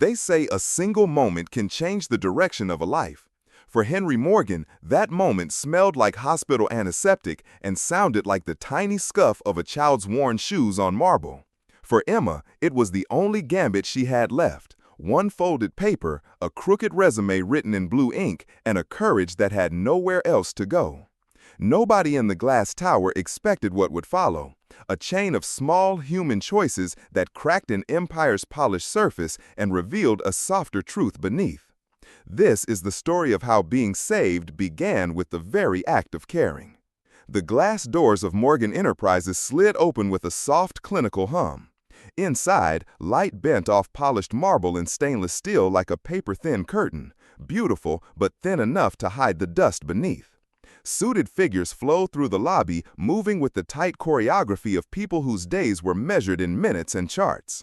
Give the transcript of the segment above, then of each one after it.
They say a single moment can change the direction of a life. For Henry Morgan, that moment smelled like hospital antiseptic and sounded like the tiny scuff of a child's worn shoes on marble. For Emma, it was the only gambit she had left. One folded paper, a crooked resume written in blue ink, and a courage that had nowhere else to go. Nobody in the glass tower expected what would follow. A chain of small human choices that cracked an empire's polished surface and revealed a softer truth beneath. This is the story of how being saved began with the very act of caring. The glass doors of Morgan Enterprises slid open with a soft, clinical hum. Inside, light bent off polished marble and stainless steel like a paper-thin curtain, beautiful but thin enough to hide the dust beneath. Suited figures flowed through the lobby, moving with the tight choreography of people whose days were measured in minutes and charts.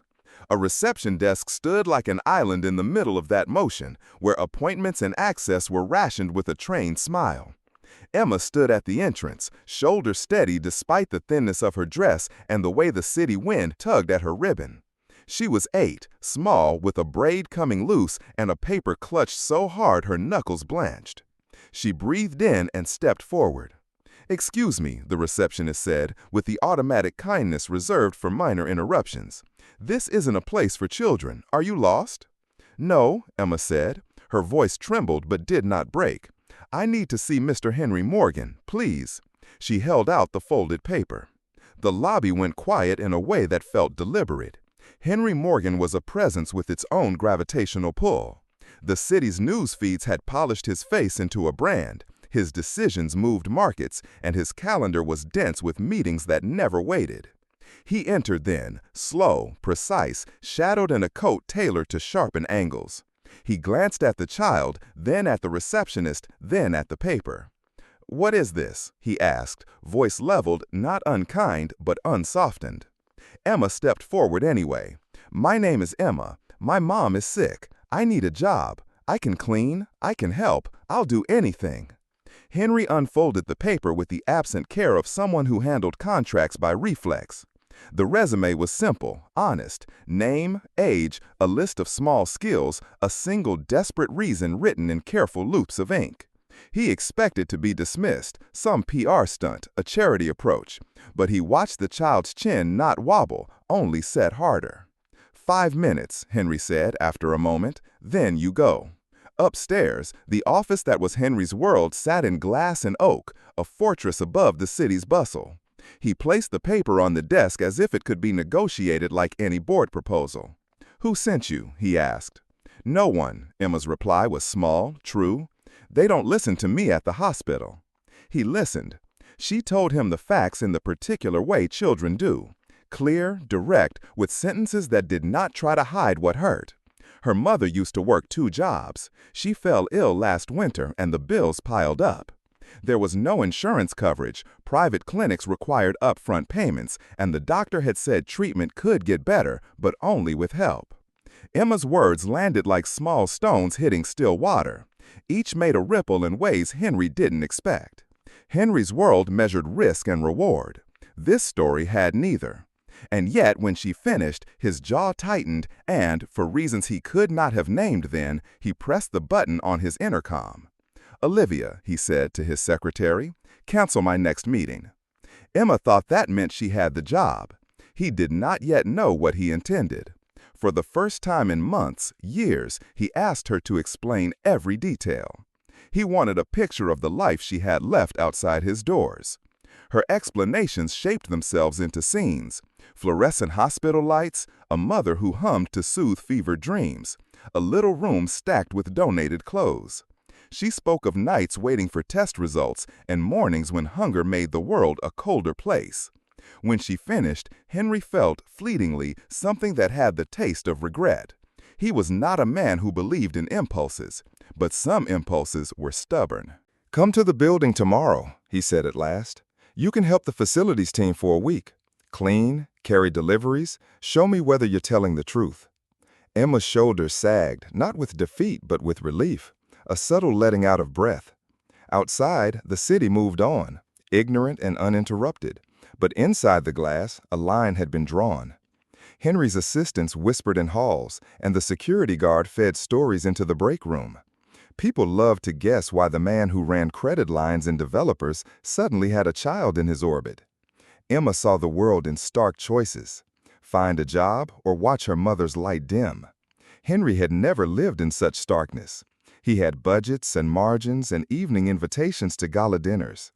A reception desk stood like an island in the middle of that motion, where appointments and access were rationed with a trained smile. Emma stood at the entrance, shoulders steady despite the thinness of her dress and the way the city wind tugged at her ribbon. She was 8, small, with a braid coming loose and a paper clutched so hard her knuckles blanched. She breathed in and stepped forward. "Excuse me," the receptionist said, with the automatic kindness reserved for minor interruptions. "This isn't a place for children. Are you lost?" "No," Emma said. Her voice trembled but did not break. "I need to see Mr. Henry Morgan, please." She held out the folded paper. The lobby went quiet in a way that felt deliberate. Henry Morgan was a presence with its own gravitational pull. The city's news feeds had polished his face into a brand. His decisions moved markets, and his calendar was dense with meetings that never waited. He entered then, slow, precise, shadowed in a coat tailored to sharpen angles. He glanced at the child, then at the receptionist, then at the paper. "What is this?" he asked, voice leveled, not unkind, but unsoftened. Emma stepped forward anyway. "My name is Emma. My mom is sick. I need a job. I can clean. I can help. I'll do anything." Henry unfolded the paper with the absent care of someone who handled contracts by reflex. The resume was simple, honest. Name, age, a list of small skills, a single desperate reason written in careful loops of ink. He expected to be dismissed, some PR stunt, a charity approach. But he watched the child's chin not wobble, only set harder. "5 minutes," Henry said after a moment, "then you go." Upstairs, the office that was Henry's world sat in glass and oak, a fortress above the city's bustle. He placed the paper on the desk as if it could be negotiated like any board proposal. "Who sent you?" he asked. "No one," Emma's reply was small, true. "They don't listen to me at the hospital." He listened. She told him the facts in the particular way children do. Clear, direct, with sentences that did not try to hide what hurt. Her mother used to work 2 jobs. She fell ill last winter and the bills piled up. There was no insurance coverage, private clinics required upfront payments, and the doctor had said treatment could get better, but only with help. Emma's words landed like small stones hitting still water. Each made a ripple in ways Henry didn't expect. Henry's world measured risk and reward. This story had neither. And yet, when she finished, his jaw tightened and, for reasons he could not have named then, he pressed the button on his intercom. "Olivia," he said to his secretary, "cancel my next meeting." Emma thought that meant she had the job. He did not yet know what he intended. For the first time in months, years, he asked her to explain every detail. He wanted a picture of the life she had left outside his doors. Her explanations shaped themselves into scenes. Fluorescent hospital lights, a mother who hummed to soothe fevered dreams, a little room stacked with donated clothes. She spoke of nights waiting for test results and mornings when hunger made the world a colder place. When she finished, Henry felt, fleetingly, something that had the taste of regret. He was not a man who believed in impulses, but some impulses were stubborn. "Come to the building tomorrow," he said at last. "You can help the facilities team for a week. Clean, carry deliveries, show me whether you're telling the truth." Emma's shoulders sagged, not with defeat but with relief, a subtle letting out of breath. Outside, the city moved on, ignorant and uninterrupted, but inside the glass, a line had been drawn. Henry's assistants whispered in halls, and the security guard fed stories into the break room. People loved to guess why the man who ran credit lines in developers suddenly had a child in his orbit. Emma saw the world in stark choices: find a job or watch her mother's light dim. Henry had never lived in such starkness. He had budgets and margins and evening invitations to gala dinners.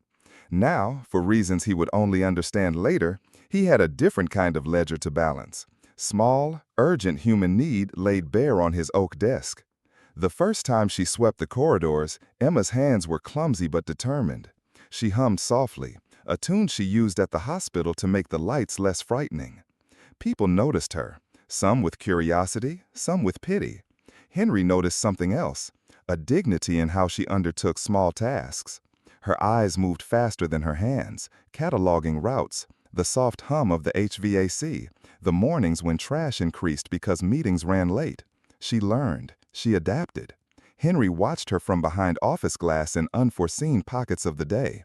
Now, for reasons he would only understand later, he had a different kind of ledger to balance. Small, urgent human need laid bare on his oak desk. The first time she swept the corridors, Emma's hands were clumsy but determined. She hummed softly, a tune she used at the hospital to make the lights less frightening. People noticed her, some with curiosity, some with pity. Henry noticed something else, a dignity in how she undertook small tasks. Her eyes moved faster than her hands, cataloging routes, the soft hum of the HVAC, the mornings when trash increased because meetings ran late. She learned. She adapted. Henry watched her from behind office glass in unforeseen pockets of the day.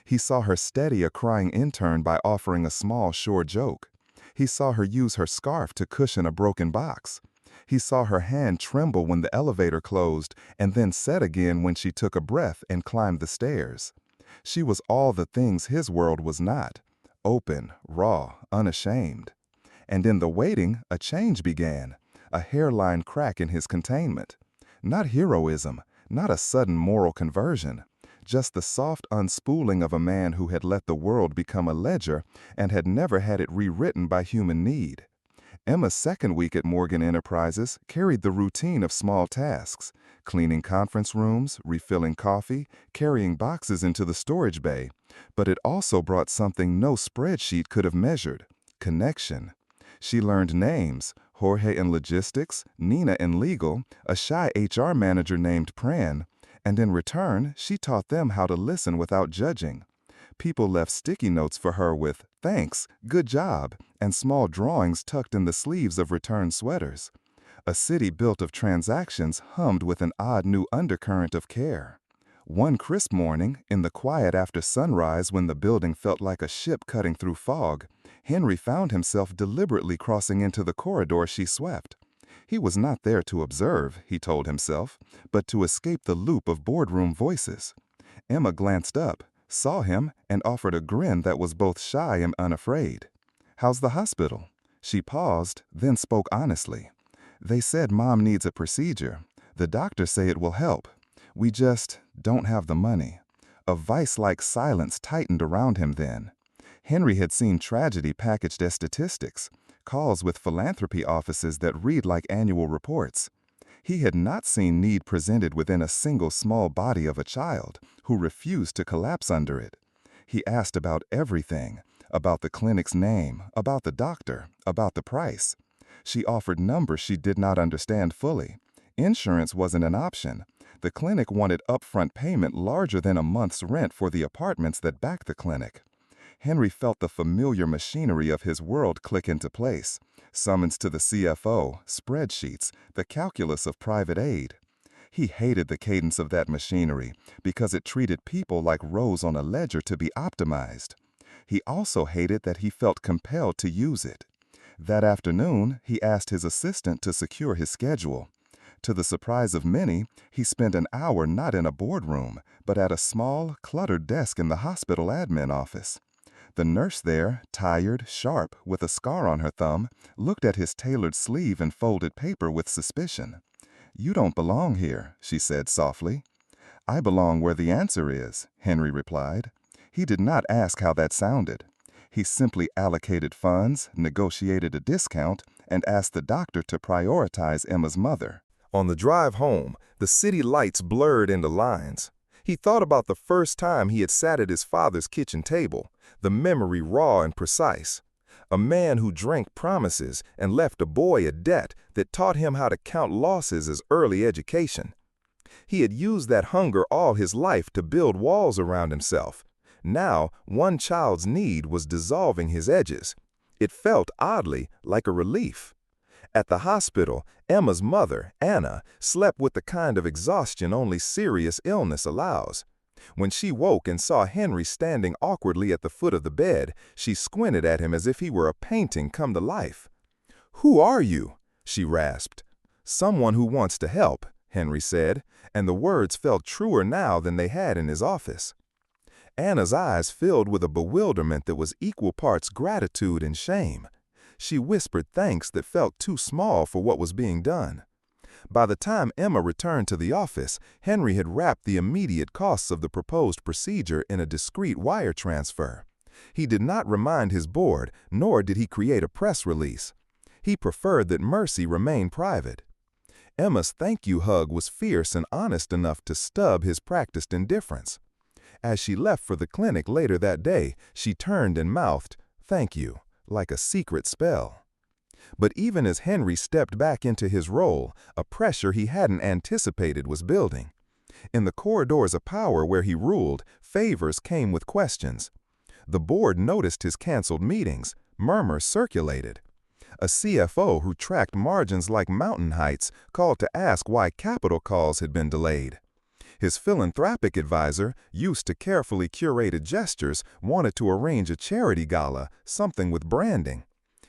He saw her steady a crying intern by offering a small, sure joke. He saw her use her scarf to cushion a broken box. He saw her hand tremble when the elevator closed and then set again when she took a breath and climbed the stairs. She was all the things his world was not: open, raw, unashamed. And in the waiting, a change began. A hairline crack in his containment. Not heroism, not a sudden moral conversion, just the soft unspooling of a man who had let the world become a ledger and had never had it rewritten by human need. Emma's second week at Morgan Enterprises carried the routine of small tasks: cleaning conference rooms, refilling coffee, carrying boxes into the storage bay. But it also brought something no spreadsheet could have measured: connection. She learned names: Jorge in logistics, Nina in legal, a shy HR manager named Pran, and in return, she taught them how to listen without judging. People left sticky notes for her with "thanks," "good job," and small drawings tucked in the sleeves of returned sweaters. A city built of transactions hummed with an odd new undercurrent of care. One crisp morning, in the quiet after sunrise when the building felt like a ship cutting through fog, Henry found himself deliberately crossing into the corridor she swept. He was not there to observe, he told himself, but to escape the loop of boardroom voices. Emma glanced up, saw him, and offered a grin that was both shy and unafraid. "How's the hospital?" She paused, then spoke honestly. "They said Mom needs a procedure. The doctors say it will help. We just don't have the money." A vice-like silence tightened around him then. Henry had seen tragedy packaged as statistics, calls with philanthropy offices that read like annual reports. He had not seen need presented within a single small body of a child who refused to collapse under it. He asked about everything, about the clinic's name, about the doctor, about the price. She offered numbers she did not understand fully. Insurance wasn't an option. The clinic wanted upfront payment larger than a month's rent for the apartments that backed the clinic. Henry felt the familiar machinery of his world click into place. Summons to the CFO, spreadsheets, the calculus of private aid. He hated the cadence of that machinery because it treated people like rows on a ledger to be optimized. He also hated that he felt compelled to use it. That afternoon, he asked his assistant to secure his schedule. To the surprise of many, he spent an hour not in a boardroom, but at a small, cluttered desk in the hospital admin office. The nurse there, tired, sharp, with a scar on her thumb, looked at his tailored sleeve and folded paper with suspicion. "You don't belong here," she said softly. "I belong where the answer is," Henry replied. He did not ask how that sounded. He simply allocated funds, negotiated a discount, and asked the doctor to prioritize Emma's mother. On the drive home, the city lights blurred into lines. He thought about the first time he had sat at his father's kitchen table, the memory raw and precise. A man who drank promises and left a boy a debt that taught him how to count losses as early education. He had used that hunger all his life to build walls around himself. Now, one child's need was dissolving his edges. It felt, oddly, like a relief. At the hospital, Emma's mother, Anna, slept with the kind of exhaustion only serious illness allows. When she woke and saw Henry standing awkwardly at the foot of the bed, she squinted at him as if he were a painting come to life. "Who are you?" she rasped. "Someone who wants to help," Henry said, and the words felt truer now than they had in his office. Anna's eyes filled with a bewilderment that was equal parts gratitude and shame. She whispered thanks that felt too small for what was being done. By the time Emma returned to the office, Henry had wrapped the immediate costs of the proposed procedure in a discreet wire transfer. He did not remind his board, nor did he create a press release. He preferred that mercy remain private. Emma's thank you hug was fierce and honest enough to stub his practiced indifference. As she left for the clinic later that day, she turned and mouthed, "Thank you," like a secret spell. But even as Henry stepped back into his role, a pressure he hadn't anticipated was building. In the corridors of power where he ruled, favors came with questions. The board noticed his canceled meetings. Murmurs circulated. A CFO who tracked margins like mountain heights called to ask why capital calls had been delayed. His philanthropic advisor, used to carefully curated gestures, wanted to arrange a charity gala, something with branding.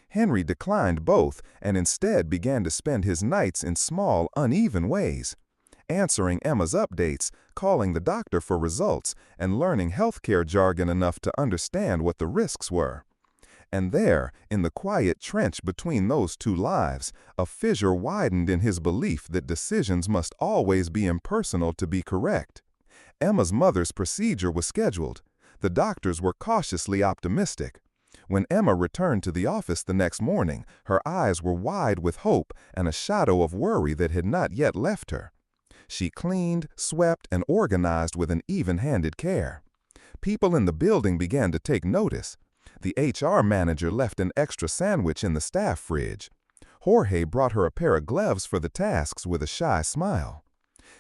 Henry declined both and instead began to spend his nights in small, uneven ways, answering Emma's updates, calling the doctor for results, and learning healthcare jargon enough to understand what the risks were. And there, in the quiet trench between those two lives, a fissure widened in his belief that decisions must always be impersonal to be correct. Emma's mother's procedure was scheduled. The doctors were cautiously optimistic. When Emma returned to the office the next morning, her eyes were wide with hope and a shadow of worry that had not yet left her. She cleaned, swept, and organized with an even-handed care. People in the building began to take notice. The HR manager left an extra sandwich in the staff fridge. Jorge brought her a pair of gloves for the tasks with a shy smile.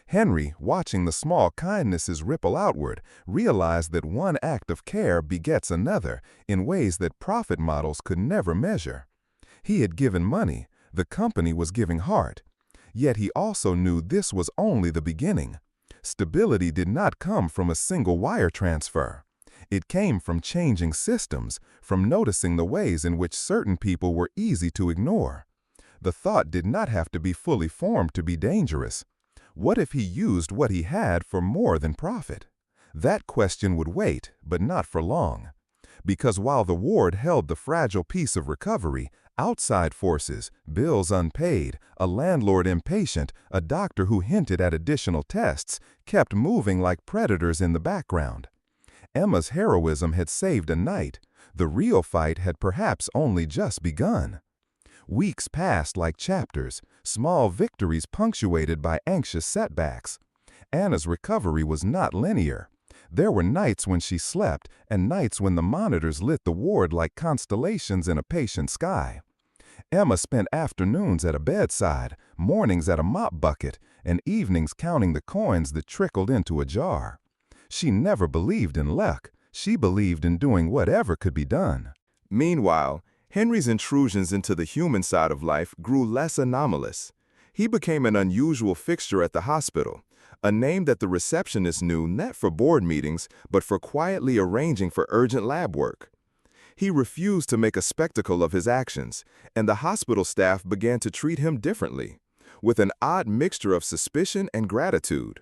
Henry, watching the small kindnesses ripple outward, realized that one act of care begets another in ways that profit models could never measure. He had given money, the company was giving heart. Yet he also knew this was only the beginning. Stability did not come from a single wire transfer. It came from changing systems, from noticing the ways in which certain people were easy to ignore. The thought did not have to be fully formed to be dangerous. What if he used what he had for more than profit? That question would wait, but not for long. Because while the ward held the fragile piece of recovery, outside forces, bills unpaid, a landlord impatient, a doctor who hinted at additional tests, kept moving like predators in the background. Emma's heroism had saved a night. The real fight had perhaps only just begun. Weeks passed like chapters, small victories punctuated by anxious setbacks. Anna's recovery was not linear. There were nights when she slept and nights when the monitors lit the ward like constellations in a patient sky. Emma spent afternoons at a bedside, mornings at a mop bucket, and evenings counting the coins that trickled into a jar. She never believed in luck. She believed in doing whatever could be done. Meanwhile, Henry's intrusions into the human side of life grew less anomalous. He became an unusual fixture at the hospital, a name that the receptionist knew not for board meetings, but for quietly arranging for urgent lab work. He refused to make a spectacle of his actions, and the hospital staff began to treat him differently, with an odd mixture of suspicion and gratitude.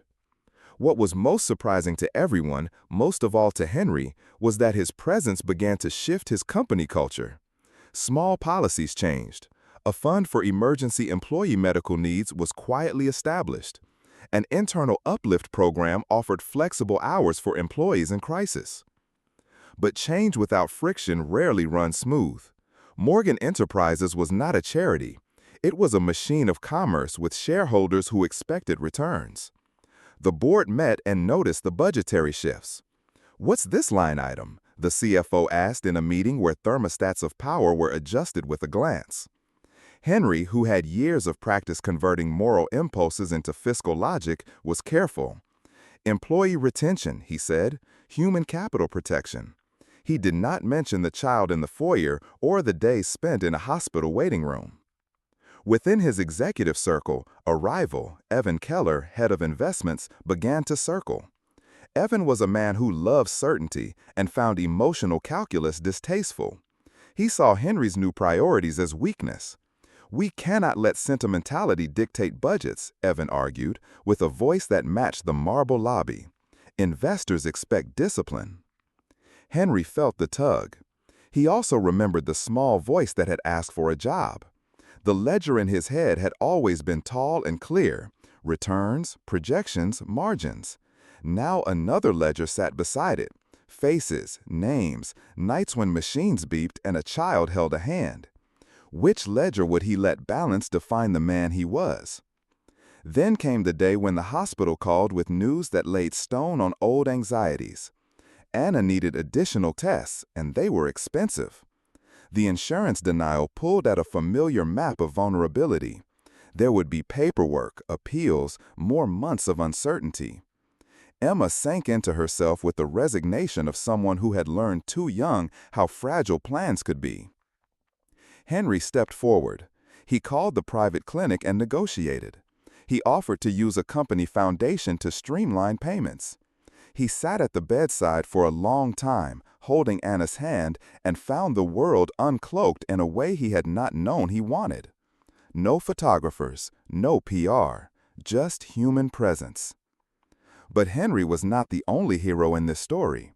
What was most surprising to everyone, most of all to Henry, was that his presence began to shift his company culture. Small policies changed. A fund for emergency employee medical needs was quietly established. An internal uplift program offered flexible hours for employees in crisis. But change without friction rarely runs smooth. Morgan Enterprises was not a charity. It was a machine of commerce with shareholders who expected returns. The board met and noticed the budgetary shifts. "What's this line item?" the CFO asked in a meeting where thermostats of power were adjusted with a glance. Henry, who had years of practice converting moral impulses into fiscal logic, was careful. "Employee retention," he said, "human capital protection." He did not mention the child in the foyer or the days spent in a hospital waiting room. Within his executive circle, a rival, Evan Keller, head of investments, began to circle. Evan was a man who loved certainty and found emotional calculus distasteful. He saw Henry's new priorities as weakness. "We cannot let sentimentality dictate budgets," Evan argued, with a voice that matched the marble lobby. "Investors expect discipline." Henry felt the tug. He also remembered the small voice that had asked for a job. The ledger in his head had always been tall and clear: returns, projections, margins. Now another ledger sat beside it: faces, names, nights when machines beeped and a child held a hand. Which ledger would he let balance define the man he was? Then came the day when the hospital called with news that laid stone on old anxieties. Anna needed additional tests, and they were expensive. The insurance denial pulled at a familiar map of vulnerability. There would be paperwork, appeals, more months of uncertainty. Emma sank into herself with the resignation of someone who had learned too young how fragile plans could be. Henry stepped forward. He called the private clinic and negotiated. He offered to use a company foundation to streamline payments. He sat at the bedside for a long time, holding Anna's hand, and found the world uncloaked in a way he had not known he wanted. No photographers, no PR, just human presence. But Henry was not the only hero in this story.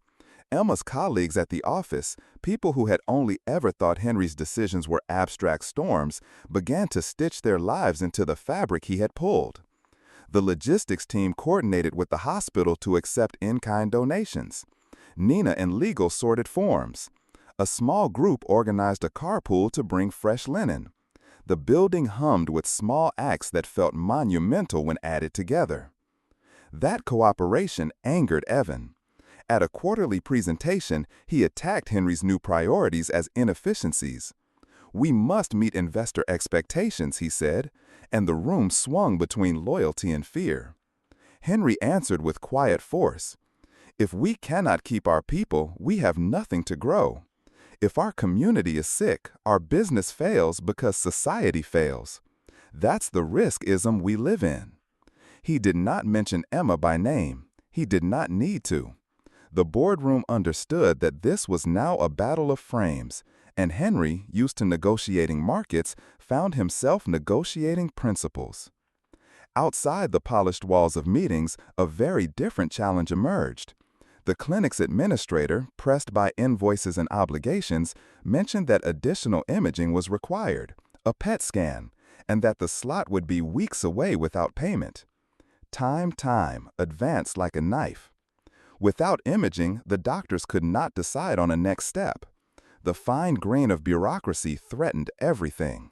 Emma's colleagues at the office, people who had only ever thought Henry's decisions were abstract storms, began to stitch their lives into the fabric he had pulled. The logistics team coordinated with the hospital to accept in-kind donations. Nina and legal sorted forms. A small group organized a carpool to bring fresh linen. The building hummed with small acts that felt monumental when added together. That cooperation angered Evan. At a quarterly presentation, he attacked Henry's new priorities as inefficiencies. "We must meet investor expectations," he said, and the room swung between loyalty and fear. Henry answered with quiet force. "If we cannot keep our people, we have nothing to grow. If our community is sick, our business fails because society fails. That's the risk-ism we live in." He did not mention Emma by name. He did not need to. The boardroom understood that this was now a battle of frames, and Henry, used to negotiating markets, found himself negotiating principles. Outside the polished walls of meetings, a very different challenge emerged. The clinic's administrator, pressed by invoices and obligations, mentioned that additional imaging was required, a PET scan, and that the slot would be weeks away without payment. Time advanced like a knife. Without imaging, the doctors could not decide on a next step. The fine grain of bureaucracy threatened everything.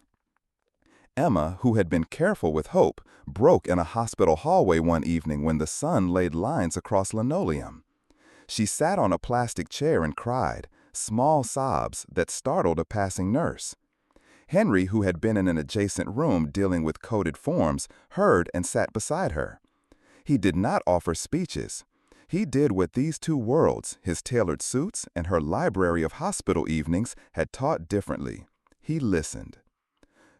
Emma, who had been careful with hope, broke in a hospital hallway one evening when the sun laid lines across linoleum. She sat on a plastic chair and cried, small sobs that startled a passing nurse. Henry, who had been in an adjacent room dealing with coded forms, heard and sat beside her. He did not offer speeches. He did what these two worlds, his tailored suits and her library of hospital evenings, had taught differently. He listened.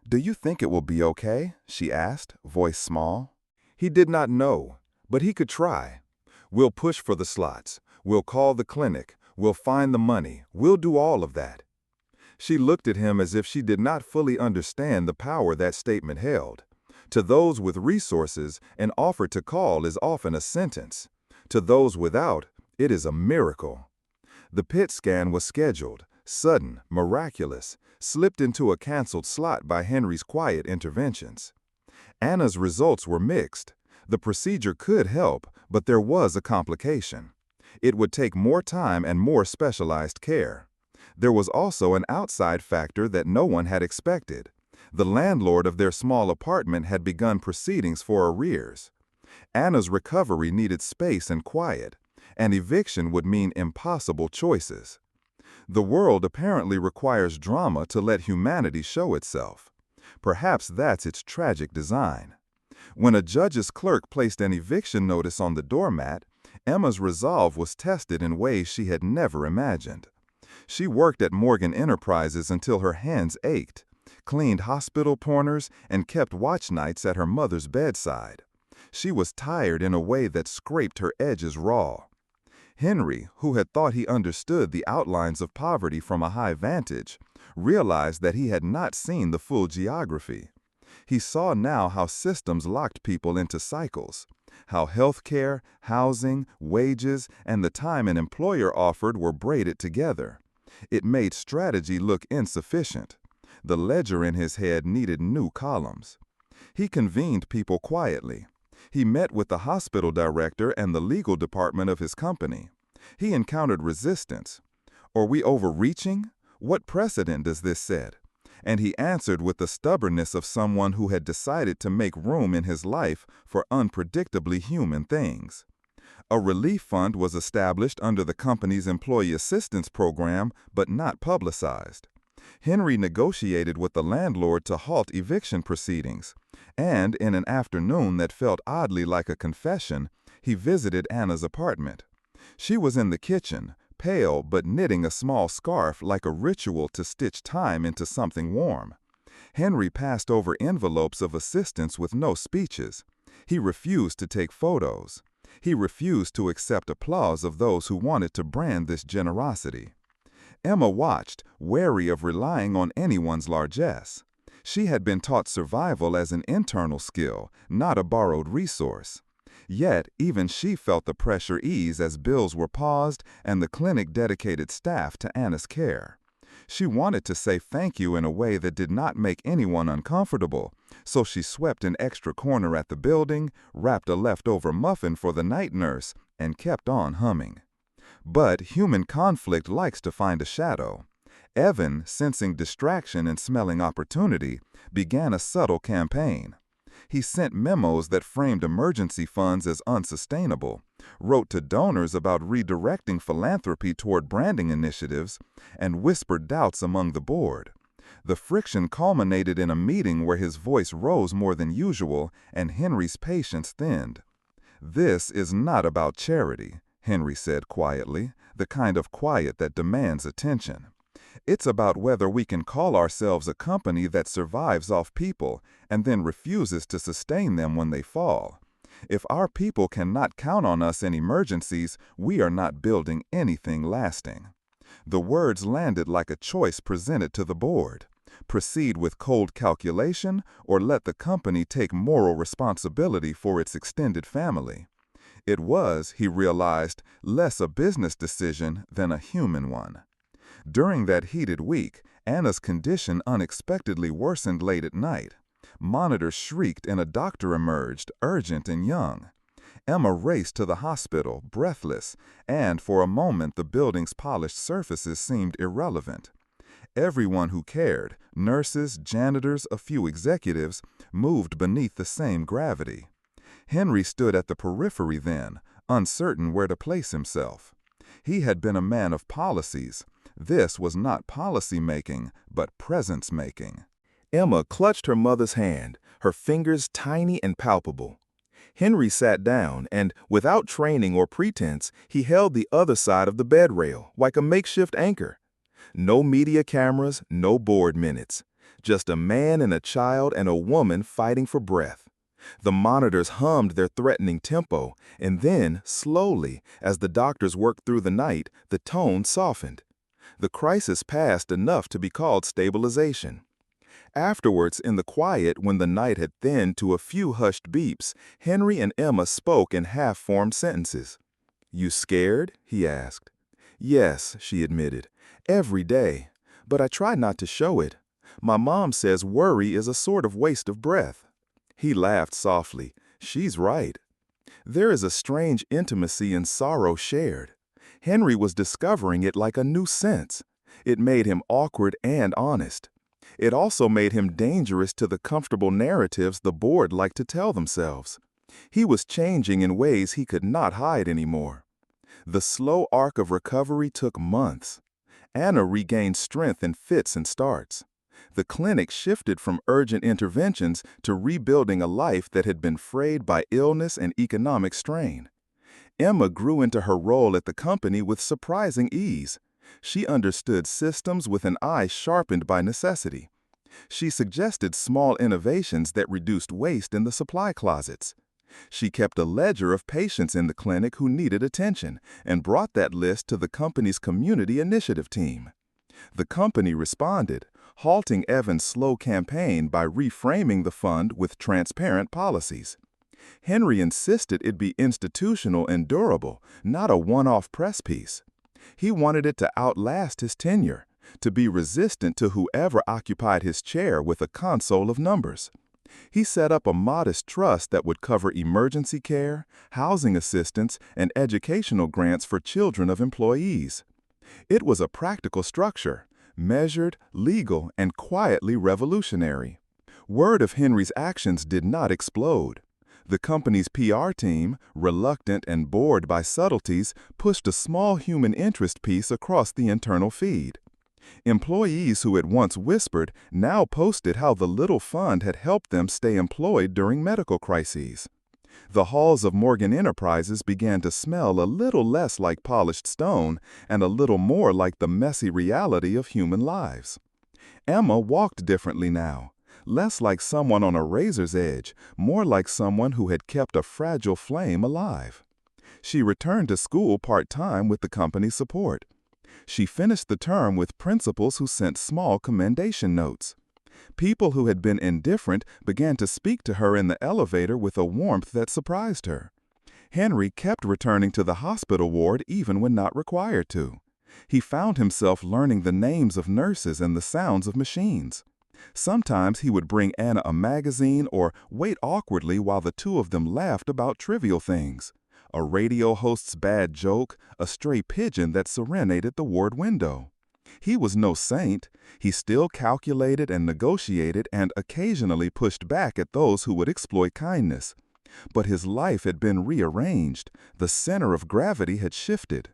"Do you think it will be okay?" she asked, voice small. He did not know, but he could try. "We'll push for the slots. We'll call the clinic. We'll find the money. We'll do all of that." She looked at him as if she did not fully understand the power that statement held. To those with resources, an offer to call is often a sentence. To those without, it is a miracle. The PET scan was scheduled, sudden, miraculous, slipped into a canceled slot by Henry's quiet interventions. Anna's results were mixed. The procedure could help, but there was a complication. It would take more time and more specialized care. There was also an outside factor that no one had expected. The landlord of their small apartment had begun proceedings for arrears. Anna's recovery needed space and quiet. An eviction would mean impossible choices. The world apparently requires drama to let humanity show itself. Perhaps that's its tragic design. When a judge's clerk placed an eviction notice on the doormat, Emma's resolve was tested in ways she had never imagined. She worked at Morgan Enterprises until her hands ached, cleaned hospital corners, and kept watch nights at her mother's bedside. She was tired in a way that scraped her edges raw. Henry, who had thought he understood the outlines of poverty from a high vantage, realized that he had not seen the full geography. He saw now how systems locked people into cycles, how healthcare, housing, wages, and the time an employer offered were braided together. It made strategy look insufficient. The ledger in his head needed new columns. He convened people quietly. He met with the hospital director and the legal department of his company. He encountered resistance. Are we overreaching? What precedent does this set? And he answered with the stubbornness of someone who had decided to make room in his life for unpredictably human things. A relief fund was established under the company's employee assistance program, but not publicized. Henry negotiated with the landlord to halt eviction proceedings, and in an afternoon that felt oddly like a confession, he visited Anna's apartment. She was in the kitchen, pale but knitting a small scarf like a ritual to stitch time into something warm. Henry passed over envelopes of assistance with no speeches. He refused to take photos. He refused to accept applause of those who wanted to brand this generosity. Emma watched, wary of relying on anyone's largesse. She had been taught survival as an internal skill, not a borrowed resource. Yet, even she felt the pressure ease as bills were paused and the clinic dedicated staff to Anna's care. She wanted to say thank you in a way that did not make anyone uncomfortable, so she swept an extra corner at the building, wrapped a leftover muffin for the night nurse, and kept on humming. But human conflict likes to find a shadow. Evan, sensing distraction and smelling opportunity, began a subtle campaign. He sent memos that framed emergency funds as unsustainable, wrote to donors about redirecting philanthropy toward branding initiatives, and whispered doubts among the board. The friction culminated in a meeting where his voice rose more than usual and Henry's patience thinned. "This is not about charity," Henry said quietly, the kind of quiet that demands attention. "It's about whether we can call ourselves a company that survives off people and then refuses to sustain them when they fall. If our people cannot count on us in emergencies, we are not building anything lasting." The words landed like a choice presented to the board. Proceed with cold calculation or let the company take moral responsibility for its extended family. It was, he realized, less a business decision than a human one. During that heated week, Anna's condition unexpectedly worsened late at night. Monitors shrieked and a doctor emerged, urgent and young. Emma raced to the hospital, breathless, and for a moment the building's polished surfaces seemed irrelevant. Everyone who cared, nurses, janitors, a few executives, moved beneath the same gravity. Henry stood at the periphery then, uncertain where to place himself. He had been a man of policies. This was not policy-making, but presence-making. Emma clutched her mother's hand, her fingers tiny and palpable. Henry sat down and, without training or pretense, he held the other side of the bed rail, like a makeshift anchor. No media cameras, no board minutes. Just a man and a child and a woman fighting for breath. The monitors hummed their threatening tempo, and then, slowly, as the doctors worked through the night, the tone softened. The crisis passed enough to be called stabilization. Afterwards, in the quiet, when the night had thinned to a few hushed beeps, Henry and Emma spoke in half-formed sentences. "You scared?" he asked. "Yes," she admitted. "Every day. But I try not to show it. My mom says worry is a sort of waste of breath." He laughed softly. "She's right." There is a strange intimacy in sorrow shared. Henry was discovering it like a new sense. It made him awkward and honest. It also made him dangerous to the comfortable narratives the board liked to tell themselves. He was changing in ways he could not hide anymore. The slow arc of recovery took months. Anna regained strength in fits and starts. The clinic shifted from urgent interventions to rebuilding a life that had been frayed by illness and economic strain. Emma grew into her role at the company with surprising ease. She understood systems with an eye sharpened by necessity. She suggested small innovations that reduced waste in the supply closets. She kept a ledger of patients in the clinic who needed attention and brought that list to the company's community initiative team. The company responded, halting Evan's slow campaign by reframing the fund with transparent policies. Henry insisted it be institutional and durable, not a one-off press piece. He wanted it to outlast his tenure, to be resistant to whoever occupied his chair with a console of numbers. He set up a modest trust that would cover emergency care, housing assistance, and educational grants for children of employees. It was a practical structure, measured, legal, and quietly revolutionary. Word of Henry's actions did not explode. The company's PR team, reluctant and bored by subtleties, pushed a small human interest piece across the internal feed. Employees who had once whispered now posted how the little fund had helped them stay employed during medical crises. The halls of Morgan Enterprises began to smell a little less like polished stone and a little more like the messy reality of human lives. Emma walked differently now, less like someone on a razor's edge, more like someone who had kept a fragile flame alive. She returned to school part-time with the company's support. She finished the term with principals who sent small commendation notes. People who had been indifferent began to speak to her in the elevator with a warmth that surprised her. Henry kept returning to the hospital ward even when not required to. He found himself learning the names of nurses and the sounds of machines. Sometimes he would bring Anna a magazine or wait awkwardly while the two of them laughed about trivial things. A radio host's bad joke, a stray pigeon that serenaded the ward window. He was no saint. He still calculated and negotiated and occasionally pushed back at those who would exploit kindness. But his life had been rearranged. The center of gravity had shifted.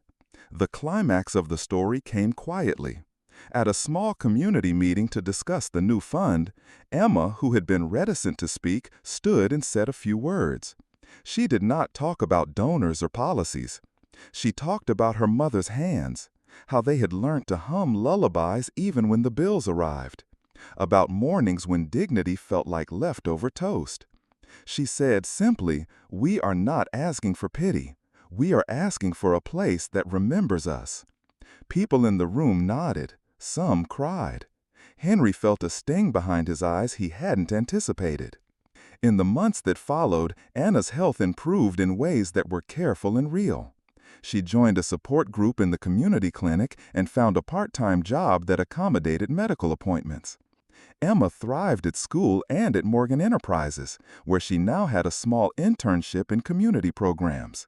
The climax of the story came quietly. At a small community meeting to discuss the new fund, Emma, who had been reticent to speak, stood and said a few words. She did not talk about donors or policies. She talked about her mother's hands, how they had learned to hum lullabies even when the bills arrived, about mornings when dignity felt like leftover toast. She said simply, "We are not asking for pity. We are asking for a place that remembers us." People in the room nodded. Some cried. Henry felt a sting behind his eyes he hadn't anticipated. In the months that followed, Anna's health improved in ways that were careful and real. She joined a support group in the community clinic and found a part-time job that accommodated medical appointments. Emma thrived at school and at Morgan Enterprises, where she now had a small internship in community programs.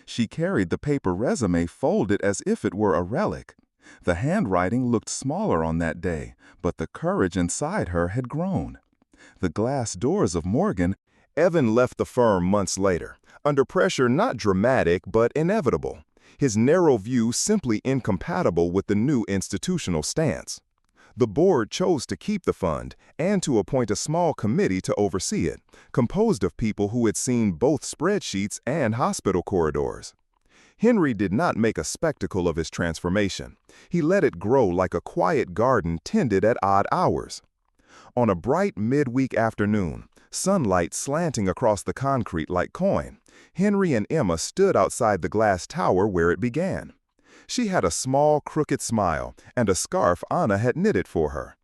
She carried the paper resume folded as if it were a relic. The handwriting looked smaller on that day, but the courage inside her had grown. The glass doors of Morgan. Evan left the firm months later, under pressure not dramatic but inevitable, his narrow view simply incompatible with the new institutional stance. The board chose to keep the fund and to appoint a small committee to oversee it, composed of people who had seen both spreadsheets and hospital corridors. Henry did not make a spectacle of his transformation. He let it grow like a quiet garden tended at odd hours. On a bright midweek afternoon, sunlight slanting across the concrete like coin, Henry and Emma stood outside the glass tower where it began. She had a small, crooked smile and a scarf Anna had knitted for her.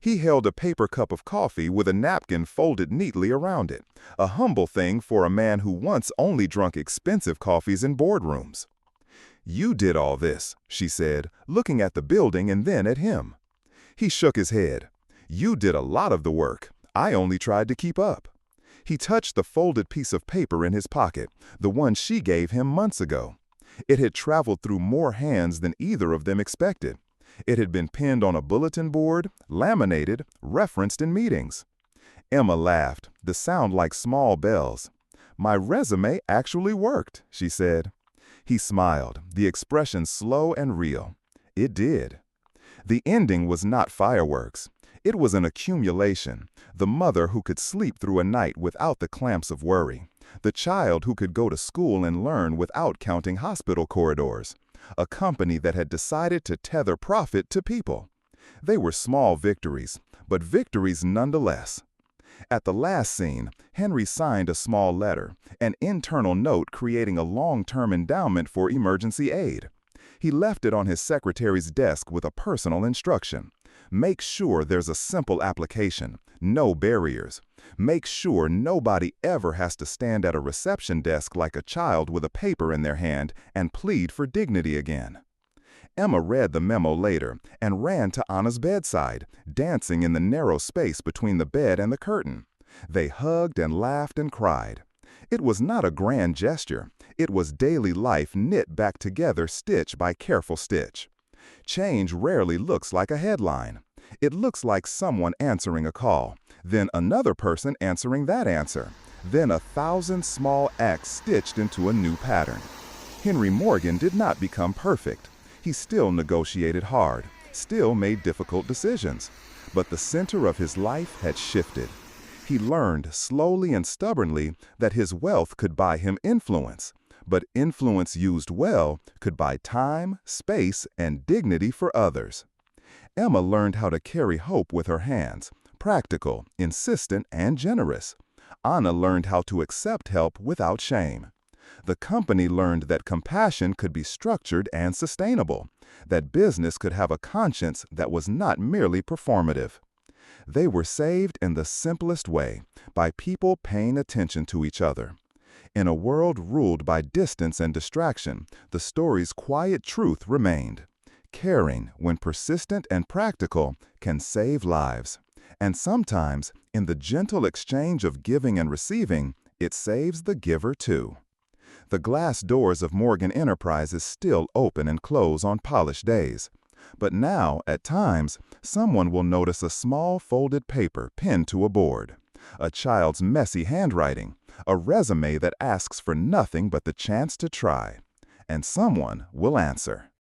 He held a paper cup of coffee with a napkin folded neatly around it, a humble thing for a man who once only drunk expensive coffees in boardrooms. "You did all this," she said, looking at the building and then at him. He shook his head. "You did a lot of the work. I only tried to keep up." He touched the folded piece of paper in his pocket, the one she gave him months ago. It had traveled through more hands than either of them expected. It had been pinned on a bulletin board, laminated, referenced in meetings. Emma laughed, the sound like small bells. "My resume actually worked," she said. He smiled, the expression slow and real. It did. The ending was not fireworks. It was an accumulation, the mother who could sleep through a night without the clamps of worry, the child who could go to school and learn without counting hospital corridors, a company that had decided to tether profit to people. They were small victories, but victories nonetheless. At the last scene, Henry signed a small letter, an internal note creating a long-term endowment for emergency aid. He left it on his secretary's desk with a personal instruction. Make sure there's a simple application, no barriers. Make sure nobody ever has to stand at a reception desk like a child with a paper in their hand and plead for dignity again. Emma read the memo later and ran to Anna's bedside, dancing in the narrow space between the bed and the curtain. They hugged and laughed and cried. It was not a grand gesture. It was daily life knit back together stitch by careful stitch. Change rarely looks like a headline. It looks like someone answering a call, then another person answering that answer, then 1,000 small acts stitched into a new pattern. Henry Morgan did not become perfect. He still negotiated hard, still made difficult decisions, but the center of his life had shifted. He learned slowly and stubbornly that his wealth could buy him influence, but influence used well could buy time, space, and dignity for others. Emma learned how to carry hope with her hands, practical, insistent, and generous. Anna learned how to accept help without shame. The company learned that compassion could be structured and sustainable, that business could have a conscience that was not merely performative. They were saved in the simplest way, by people paying attention to each other. In a world ruled by distance and distraction, the story's quiet truth remained. Caring, when persistent and practical, can save lives. And sometimes, in the gentle exchange of giving and receiving, it saves the giver too. The glass doors of Morgan Enterprises still open and close on polished days. But now, at times, someone will notice a small folded paper pinned to a board, a child's messy handwriting, a resume that asks for nothing but the chance to try. And someone will answer.